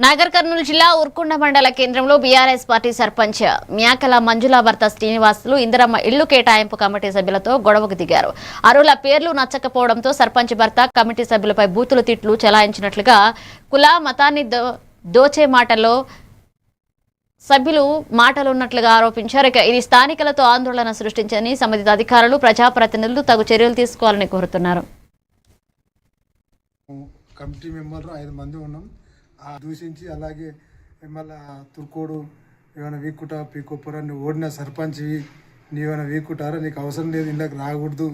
నాగర్ కర్నూలు జిల్లా ఉర్కొండ మండల కేంద్రంలో బీఆర్ఎస్ పార్టీ సర్పంచ్ మ్యాకల మంజుల భర్త శ్రీనివాసులు ఇందిరమ్మ ఇళ్లు కేటాయింపు కమిటీ సభ్యులతో గొడవకు దిగారు. అరుల పేర్లు నచ్చకపోవడంతో సర్పంచ్ భర్త కమిటీ సభ్యులపై బూతులు తిట్లు చెలాయించినట్లుగా కుల మతాన్ని దోచే మాటల్లో సభ్యులు మాటలున్నట్లుగా ఆరోపించారు. ఇది స్థానికులతో ఆందోళన సృష్టించని సంబంధిత అధికారులు ప్రజాప్రతినిధులు తగు చర్యలు తీసుకోవాలని కోరుతున్నారు. కమిటీ మెంబర్లు 5 మంది ఉన్నాం. దూషించి అలాగే మళ్ళీ తుర్కోడు ఏమైనా వీక్కుట పీకొప్పురా, నువ్వు ఓడిన సర్పంచ్వి, నీవేమైనా వీక్కుటారా, నీకు అవసరం లేదు, ఇళ్ళకి రాకూడదు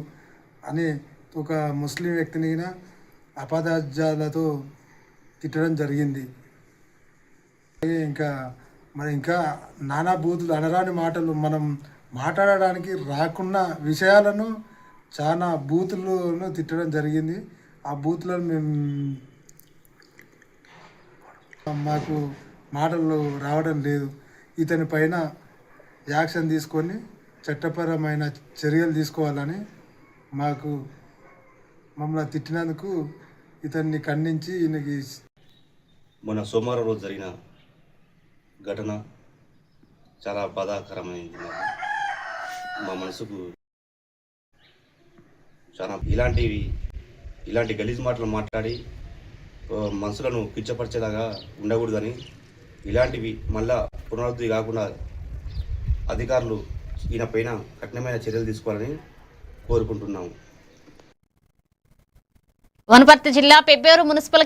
అని ఒక ముస్లిం వ్యక్తిని అపదార్థాలతో తిట్టడం జరిగింది. ఇంకా నానా బూతులు, అనరాని మాటలు, మనం మాట్లాడడానికి రాకున్న విషయాలను చాలా బూతులను తిట్టడం జరిగింది. ఆ బూతులను మాకు మాటలు రావడం లేదు. ఇతని పైన యాక్షన్ తీసుకొని చట్టపరమైన చర్యలు తీసుకోవాలని మమ్మల్ని తిట్టినందుకు ఇతన్ని ఖండించి ఈయనకి మొన్న సోమవారం రోజు జరిగిన ఘటన చాలా బాధాకరమైనది. మా మనసుకు చాలా ఇలాంటి గలీజ్ మాటలు మాట్లాడి మనసులను కించపరిచేలాగా ఉండకూడదని, ఇలాంటివి మళ్ళా పునరుద్ధి కాకుండా అధికారులు ఈయన పైన కఠినమైన చర్యలు తీసుకోవాలని కోరుకుంటున్నాము. వనపర్తి జిల్లా పెబ్బేరు మున్సిపల్